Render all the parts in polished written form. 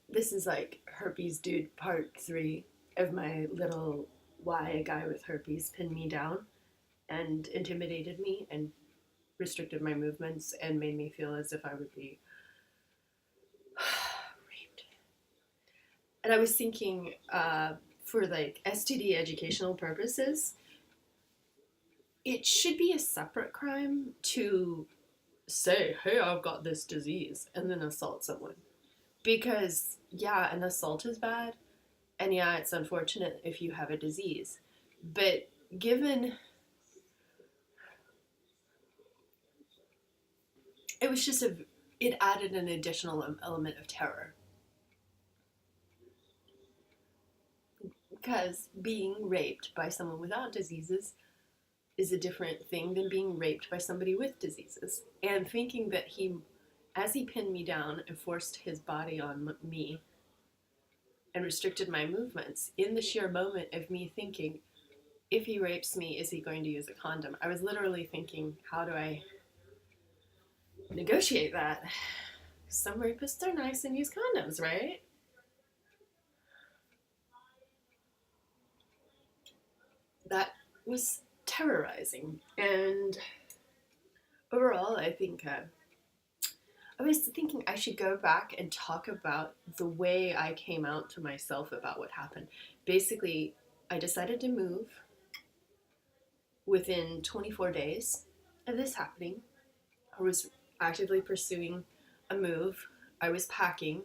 This is like herpes dude part 3 of my little why a guy with herpes pinned me down and intimidated me and restricted my movements and made me feel as if I would be raped. And I was thinking, for like STD educational purposes, it should be a separate crime to say, hey, I've got this disease, and then assault someone. Because, yeah, an assault is bad, and yeah, it's unfortunate if you have a disease. But given it was just it added an additional element of terror. Because being raped by someone without diseases is a different thing than being raped by somebody with diseases. And thinking that as he pinned me down and forced his body on me and restricted my movements, in the sheer moment of me thinking, if he rapes me, is he going to use a condom? I was literally thinking, how do I negotiate that? Some rapists are nice and use condoms, right? That was terrorizing. And overall, I was thinking I should go back and talk about the way I came out to myself about what happened. Basically, I decided to move within 24 days of this happening. I was actively pursuing a move. I was packing,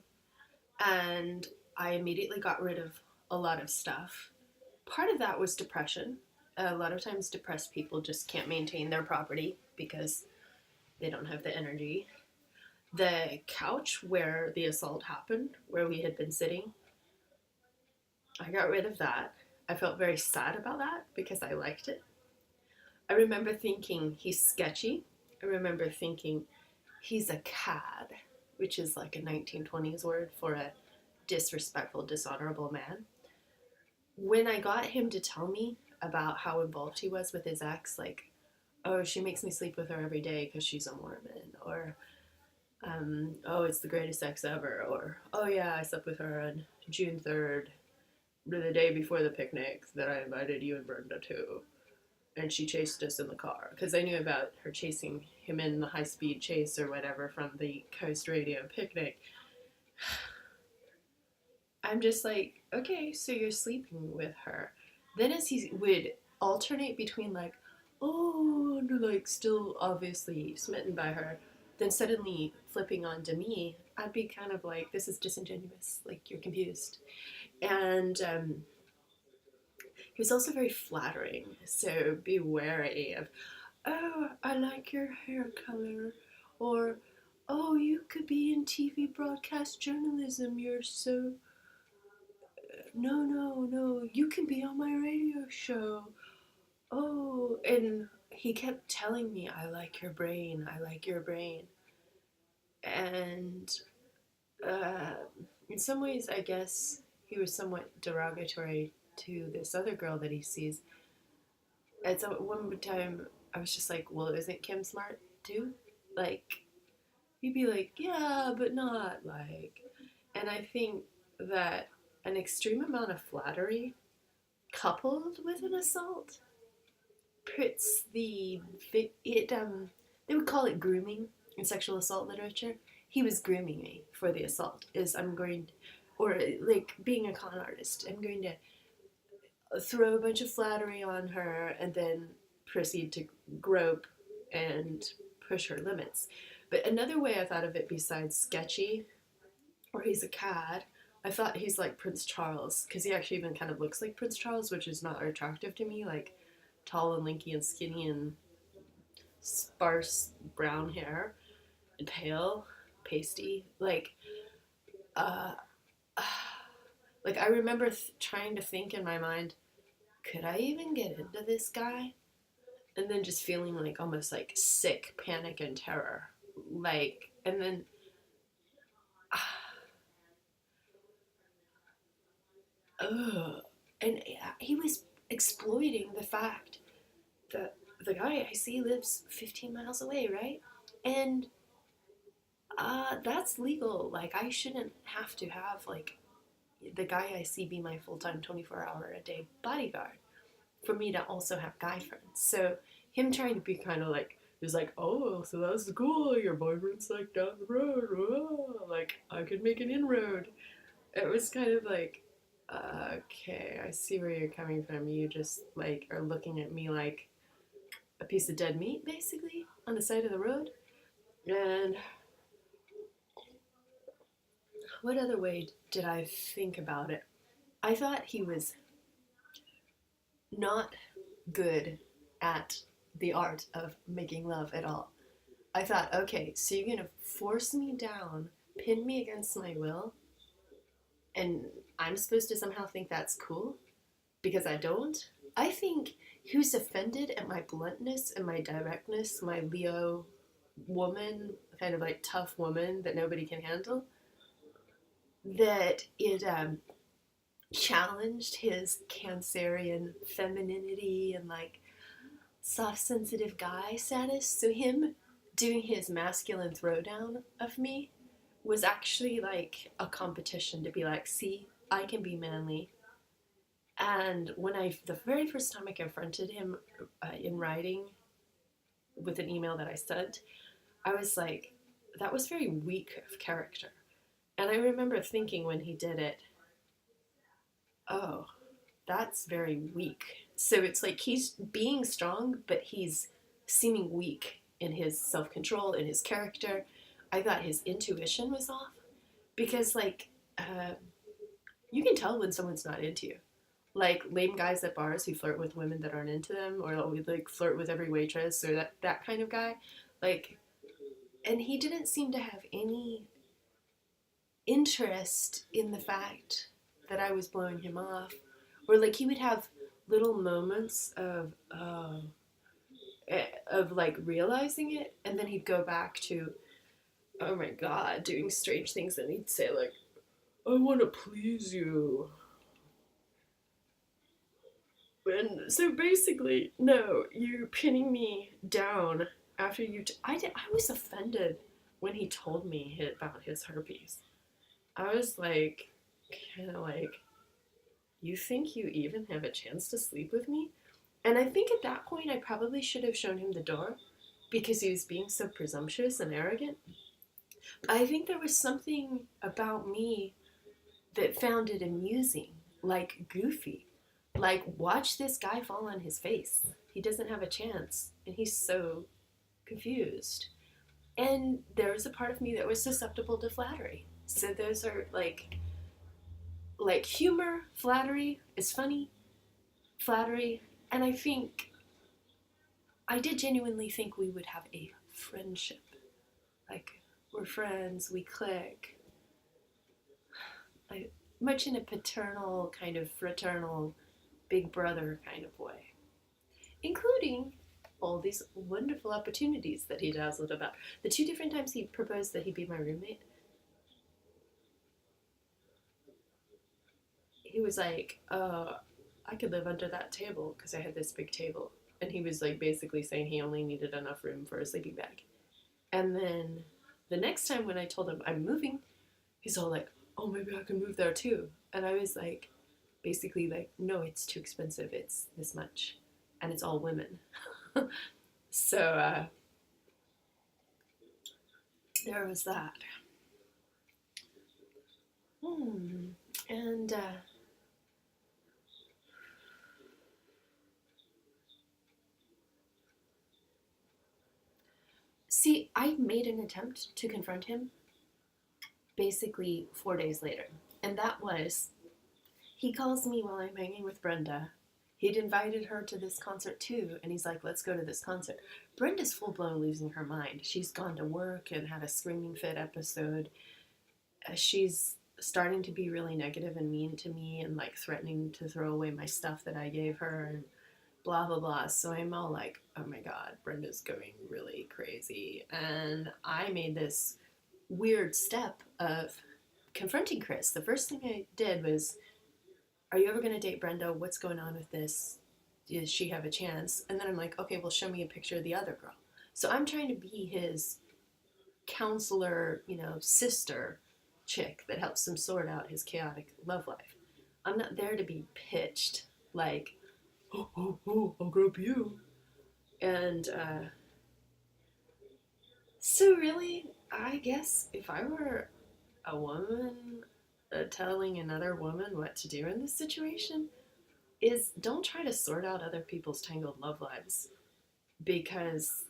and I immediately got rid of a lot of stuff. Part of that was depression. A lot of times, depressed people just can't maintain their property because they don't have the energy. The couch where the assault happened, where we had been sitting, I got rid of that. I felt very sad about that because I liked it. I remember thinking he's sketchy. I remember thinking he's a cad, which is like a 1920s word for a disrespectful, dishonorable man. When I got him to tell me about how involved he was with his ex, like, oh, she makes me sleep with her every day because she's a Mormon, or oh, it's the greatest sex ever, or oh yeah, I slept with her on June 3rd, the day before the picnic that I invited you and Brenda to, and she chased us in the car, because I knew about her chasing him in the high-speed chase or whatever from the Coast Radio picnic. I'm just like, okay, so you're sleeping with her. Then as he would alternate between like, oh, and like still obviously smitten by her, then suddenly flipping onto me, I'd be kind of like, this is disingenuous, like you're confused. And he was also very flattering, so be wary of, oh, I like your hair color, or oh, you could be in TV broadcast journalism, you're so no, no, no, you can be on my radio show. Oh, and he kept telling me, I like your brain, I like your brain. And uh, in some ways, I guess he was somewhat derogatory to this other girl that he sees. At one time, I was just like, well, isn't Kim smart too? Like, he'd be like, yeah, but not like. And I think that an extreme amount of flattery coupled with an assault puts they would call it grooming in sexual assault literature. He was grooming me for the assault. Or like being a con artist, I'm going to throw a bunch of flattery on her and then proceed to grope and push her limits. But another way I thought of it besides sketchy, or he's a cad, I thought he's like Prince Charles, because he actually even kind of looks like Prince Charles, which is not attractive to me, like tall and lanky and skinny and sparse brown hair and pale, pasty. Uh, like I remember trying to think in my mind, could I even get into this guy? And then just feeling like almost like sick panic and terror. Like, and then ugh. And he was exploiting the fact that the guy I see lives 15 miles away, right? And That's legal. Like, I shouldn't have to have, like, the guy I see be my full-time 24-hour a day bodyguard for me to also have guy friends. So him trying to be kind of like, he was like, oh, so that's cool. Your boyfriend's like down the road. Oh, like, I could make an inroad. It was kind of like, okay, I see where you're coming from. You just, like, are looking at me like a piece of dead meat, basically, on the side of the road. And what other way did I think about it? I thought he was not good at the art of making love at all. I thought, okay, so you're gonna force me down, pin me against my will, and I'm supposed to somehow think that's cool because I don't? I think who's offended at my bluntness and my directness, my Leo woman, kind of like tough woman that nobody can handle, that it challenged his Cancerian femininity and like soft, sensitive guy status. So him doing his masculine throwdown of me was actually like a competition to be like, see, I can be manly. And when the very first time I confronted him in writing with an email that I sent, I was like, that was very weak of character. And I remember thinking when he did it, oh, that's very weak. So it's like he's being strong, but he's seeming weak in his self control, in his character. I thought his intuition was off because, like, you can tell when someone's not into you. Like lame guys at bars who flirt with women that aren't into them, or like flirt with every waitress, or that kind of guy. Like, and he didn't seem to have any interest in the fact that I was blowing him off, or like he would have little moments of like realizing it, and then he'd go back to, oh my god, doing strange things, and he'd say like, I want to please you. And so basically, no, you're pinning me down after I was offended when he told me about his herpes. I was like, kind of like, you think you even have a chance to sleep with me? And I think at that point I probably should have shown him the door because he was being so presumptuous and arrogant. I think there was something about me that found it amusing, like goofy. Like, watch this guy fall on his face. He doesn't have a chance, and he's so confused. And there was a part of me that was susceptible to flattery. So those are like humor, flattery is funny, flattery, and I did genuinely think we would have a friendship. Like, we're friends, we click. Like, much in a paternal, kind of fraternal, big brother kind of way. Including all these wonderful opportunities that he dazzled about. The two different times he proposed that he be my roommate, he was like, I could live under that table because I had this big table. And he was like basically saying he only needed enough room for a sleeping bag. And then the next time when I told him I'm moving, he's all like, oh, maybe I can move there too. And I was like, basically like, no, it's too expensive. It's this much. And it's all women. So there was that. And see, I made an attempt to confront him basically 4 days later. And that was, he calls me while I'm hanging with Brenda. He'd invited her to this concert too, and he's like, let's go to this concert. Brenda's full blown losing her mind. She's gone to work and had a screaming fit episode. She's starting to be really negative and mean to me and like threatening to throw away my stuff that I gave her and blah blah blah. So I'm all like, oh my god, Brenda's going really crazy. And I made this weird step of confronting Chris. The first thing I did was, are you ever going to date Brenda? What's going on with this? Does she have a chance? And then I'm like, okay, well, show me a picture of the other girl. So I'm trying to be his counselor, sister chick that helps him sort out his chaotic love life. I'm not there to be pitched like, oh, I'll grab you. And so, really, I guess if I were a woman telling another woman what to do in this situation, is don't try to sort out other people's tangled love lives, because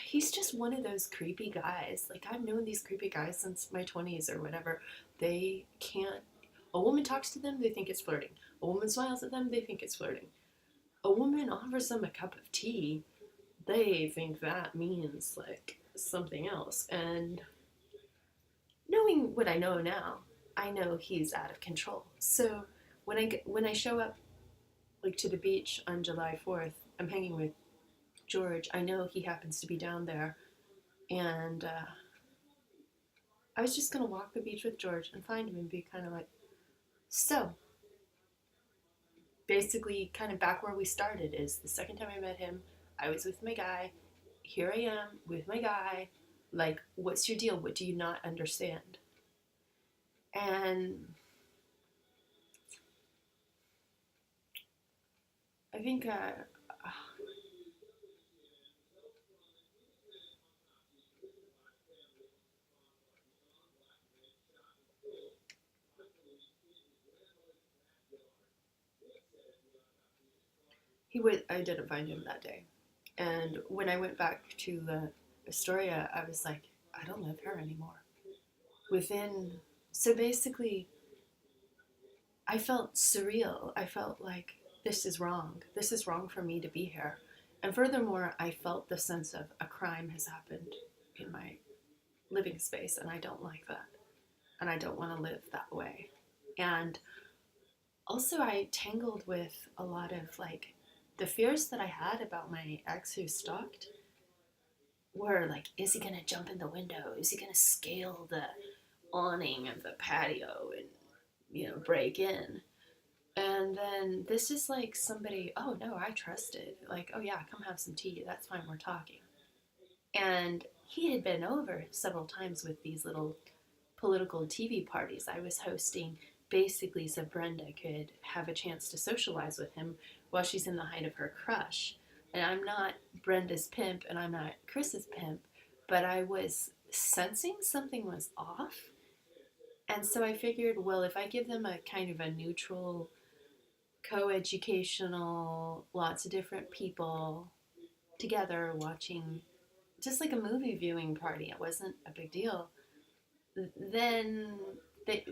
he's just one of those creepy guys. Like, I've known these creepy guys since my 20s or whatever. They can't. A woman talks to them, they think it's flirting. A woman smiles at them, they think it's flirting. A woman offers them a cup of tea, they think that means like something else. And knowing what I know now, I know he's out of control. So when I show up like to the beach on July 4th, I'm hanging with George. I know he happens to be down there, and I was just gonna walk the beach with George and find him and be kind of like, so basically, kind of back where we started is the second time I met him, I was with my guy. Here I am with my guy. Like, what's your deal? What do you not understand? And I think I didn't find him that day. And when I went back to Astoria, I was like, I don't live here anymore. So basically, I felt surreal. I felt like this is wrong. This is wrong for me to be here. And furthermore, I felt the sense of a crime has happened in my living space, and I don't like that. And I don't want to live that way. And also, I tangled with a lot of like the fears that I had about my ex who stalked were like, is he gonna jump in the window? Is he gonna scale the awning of the patio and, break in? And then this is like somebody, oh no, I trusted. Like, oh yeah, come have some tea. That's fine, we're talking. And he had been over several times with these little political TV parties I was hosting, basically so Brenda could have a chance to socialize with him while she's in the height of her crush. And I'm not Brenda's pimp and I'm not Chris's pimp, but I was sensing something was off. And so I figured, well, if I give them a kind of a neutral, co-educational, lots of different people together watching just like a movie viewing party, it wasn't a big deal, then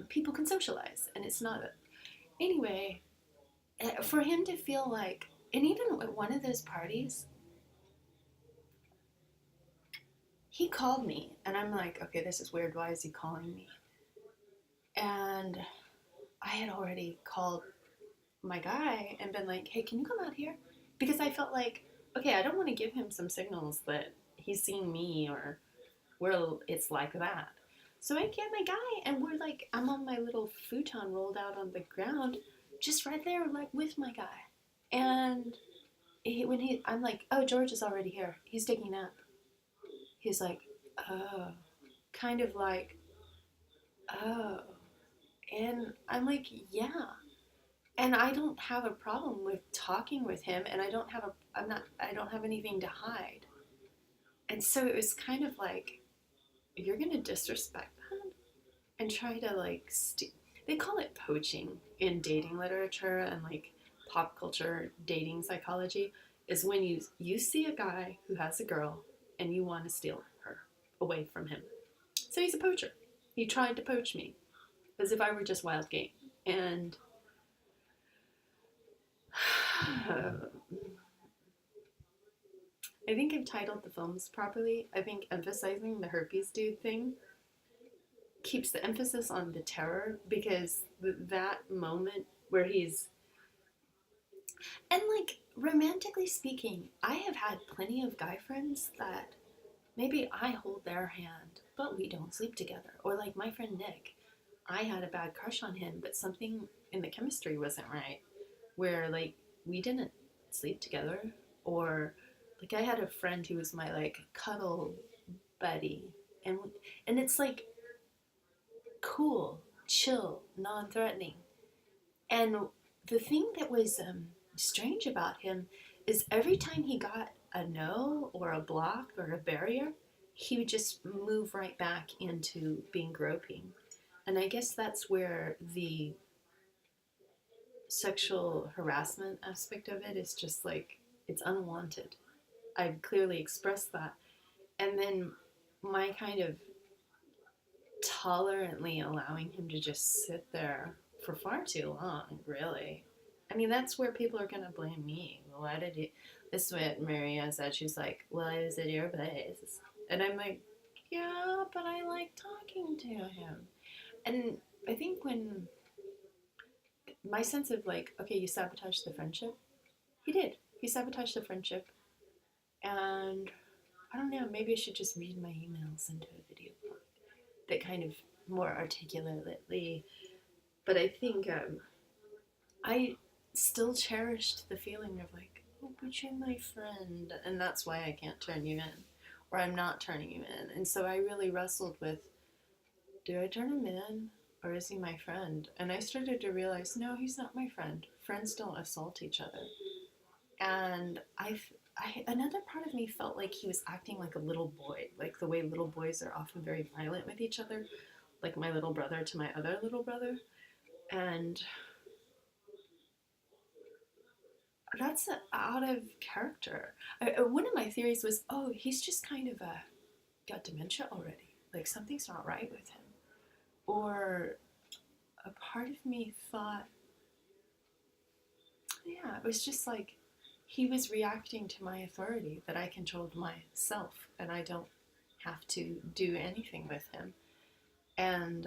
people can socialize, and it's not. Anyway, for him to feel like, and even at one of those parties, he called me, and I'm like, okay, this is weird. Why is he calling me? And I had already called my guy and been like, hey, can you come out here? Because I felt like, okay, I don't want to give him some signals that he's seeing me or where it's like that. So I get my guy, and we're like, I'm on my little futon rolled out on the ground, just right there, like with my guy. And I'm like, oh, George is already here. He's taking a nap. He's like, oh, kind of like, oh. And I'm like, yeah. And I don't have a problem with talking with him, and I don't have anything to hide. And so it was kind of like, you're gonna disrespect that and try to like they call it poaching in dating literature and like pop culture dating psychology, is when you see a guy who has a girl and you want to steal her away from him. So he's a poacher. He tried to poach me as if I were just wild game. And I think I've titled the films properly. I think emphasizing the herpes dude thing keeps the emphasis on the terror, because that moment where he's, and like, romantically speaking, I have had plenty of guy friends that maybe I hold their hand but we don't sleep together, or like my friend Nick, I had a bad crush on him but something in the chemistry wasn't right, where like we didn't sleep together. Or like I had a friend who was my like cuddle buddy, and it's like cool, chill, non-threatening. And the thing that was strange about him is every time he got a no or a block or a barrier, he would just move right back into being groping. And I guess that's where the sexual harassment aspect of it is just like, it's unwanted. I've clearly expressed that. And then my kind of tolerantly allowing him to just sit there for far too long, really. I mean, that's where people are going to blame me. Why did you? This is what Maria said. She's like, well, I was at your place. And I'm like, yeah, but I like talking to him. And I think when my sense of like, okay, you sabotaged the friendship, he did. He sabotaged the friendship. And I don't know, maybe I should just read my emails into a video that kind of more articulately. But I think I still cherished the feeling of like, oh, but you're my friend, and that's why I can't turn you in, or I'm not turning you in. And so I really wrestled with, do I turn him in, or is he my friend? And I started to realize, no, he's not my friend. Friends don't assault each other. And another part of me felt like he was acting like a little boy, like the way little boys are often very violent with each other, like my little brother to my other little brother. And that's out of character. One of my theories was, oh, he's just kind of got dementia already. Like something's not right with him. Or a part of me thought, yeah, it was just like he was reacting to my authority that I controlled myself and I don't have to do anything with him. And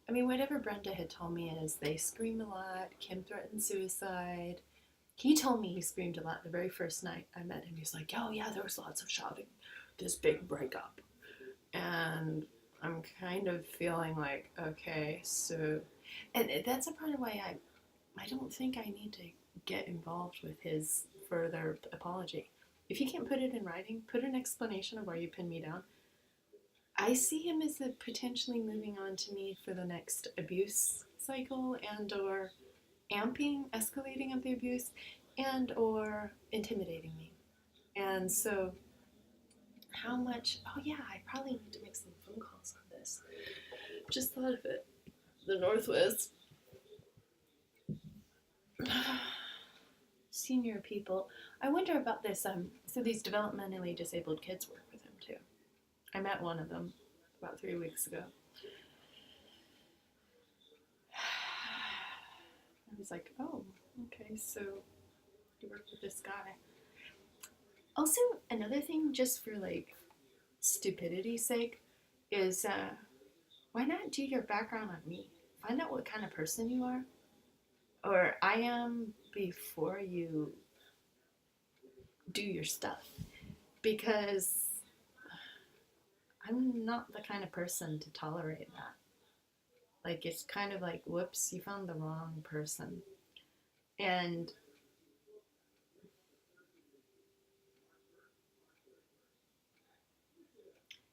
I mean, whatever Brenda had told me is they scream a lot. Kim threatened suicide. He told me he screamed a lot the very first night I met him. He's like, oh yeah, there was lots of shouting. This big breakup. And I'm kind of feeling like, okay, so... And that's a part of why I don't think I need to get involved with his further apology. If you can't put it in writing, put an explanation of why you pinned me down. I see him as a potentially moving on to me for the next abuse cycle and or escalating of the abuse, and or intimidating me. And so how much, oh yeah, I probably need to make some phone calls on this. Just thought of it. The Northwest. Senior people. I wonder about this. So these developmentally disabled kids work with him too. I met one of them about 3 weeks ago. I was like, oh, okay, so you work with this guy. Also, another thing, just for like stupidity's sake, is why not do your background on me? Find out what kind of person you are, or I am, before you do your stuff. Because I'm not the kind of person to tolerate that. Like, it's kind of like, whoops, you found the wrong person. And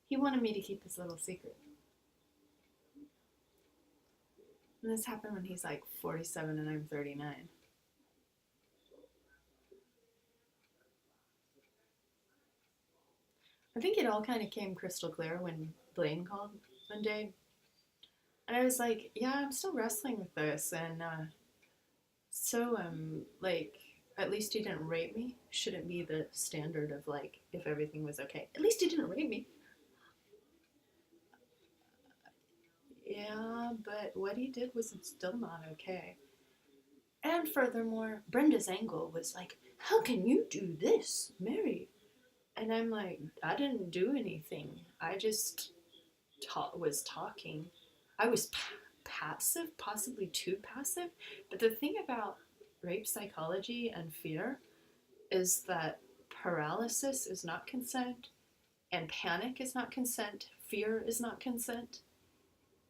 he wanted me to keep this little secret. And this happened when he's like 47 and I'm 39. I think it all kind of came crystal clear when Blaine called one day. And I was like, yeah, I'm still wrestling with this. And like, at least he didn't rape me. Shouldn't be the standard of like, if everything was okay. At least he didn't rape me. Yeah, but what he did was still not okay. And furthermore, Brenda's angle was like, how can you do this, Mary? And I'm like, I didn't do anything. I just was talking. I was passive, possibly too passive. But the thing about rape psychology and fear is that paralysis is not consent, and panic is not consent, fear is not consent.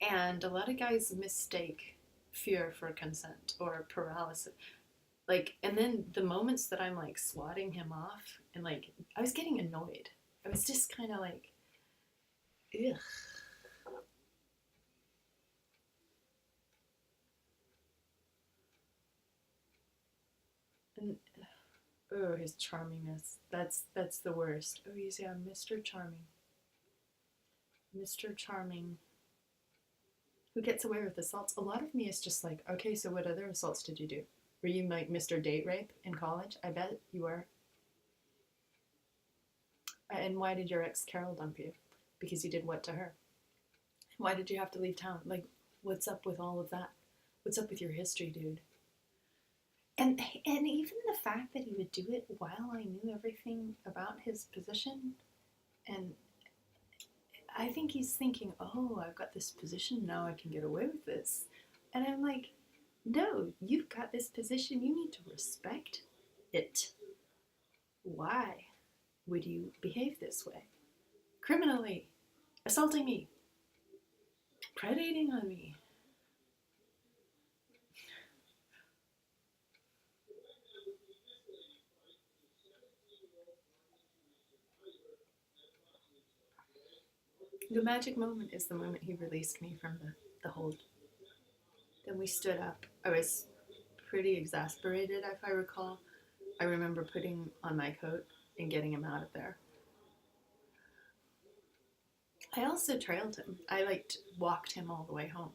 And a lot of guys mistake fear for consent or paralysis. Like, and then the moments that I'm like swatting him off, and like, I was getting annoyed. I was just kind of like, Ugh. And oh, his charmingness. That's the worst. Oh, you say I'm Mr. Charming. Mr. Charming. Who gets away with assaults? A lot of me is just like, okay, so what other assaults did you do? Were you like Mr. Date Rape in college? I bet you were. And why did your ex Carol dump you? Because you did what to her? Why did you have to leave town? Like, what's up with all of that? What's up with your history, dude? And even the fact that he would do it while I knew everything about his position, and I think he's thinking, oh, I've got this position, now I can get away with this. And I'm like, no, you've got this position, you need to respect it. Why would you behave this way? Criminally, assaulting me, predating on me. The magic moment is the moment he released me from the hold. Then we stood up. I was pretty exasperated, if I recall. I remember putting on my coat and getting him out of there. I also trailed him. I walked him all the way home.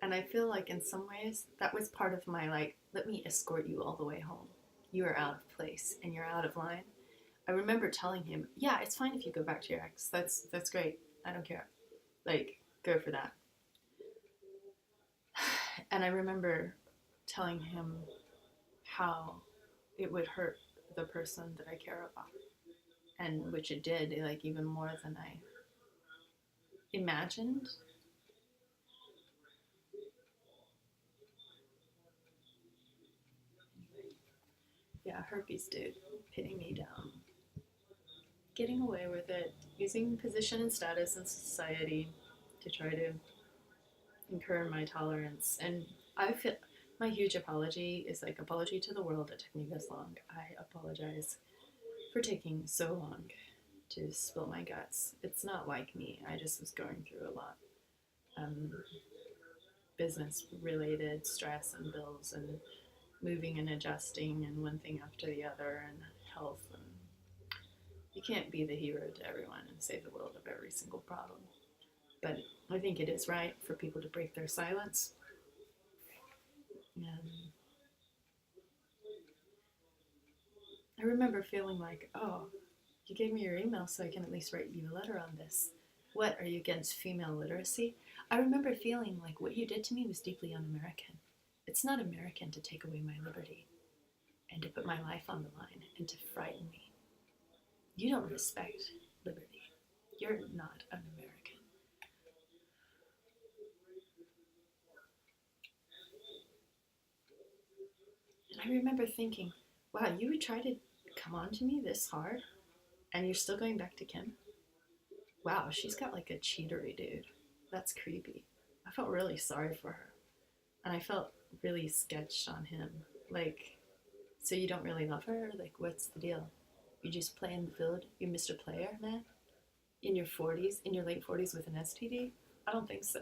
And I feel like in some ways that was part of my let me escort you all the way home. You are out of place and you're out of line. I remember telling him, yeah, it's fine if you go back to your ex. That's great. I don't care. Go for that. And I remember telling him how it would hurt the person that I care about. And which it did, even more than I imagined. Yeah, herpes dude, pinning me down. Getting away with it, using position and status in society to try to incur my tolerance. And I feel my huge apology is apology to the world. It took me this long. I apologize for taking so long to spill my guts. It's not like me. I just was going through a lot. Business related stress and bills and moving and adjusting and one thing after the other and health, and you can't be the hero to everyone and save the world of every single problem. But I think it is right for people to break their silence. And I remember feeling like, oh, you gave me your email so I can at least write you a letter on this. What, are you against female literacy? I remember feeling like what you did to me was deeply un-American. It's not American to take away my liberty and to put my life on the line and to frighten me. You don't respect liberty. You're not an American. And I remember thinking, wow, you would try to come on to me this hard and you're still going back to Kim? Wow, she's got a cheatery dude. That's creepy. I felt really sorry for her. And I felt really sketched on him. So you don't really love her? What's the deal? You just play in the field? You Mr. Player, man? In your 40s, in your late 40s with an STD? I don't think so.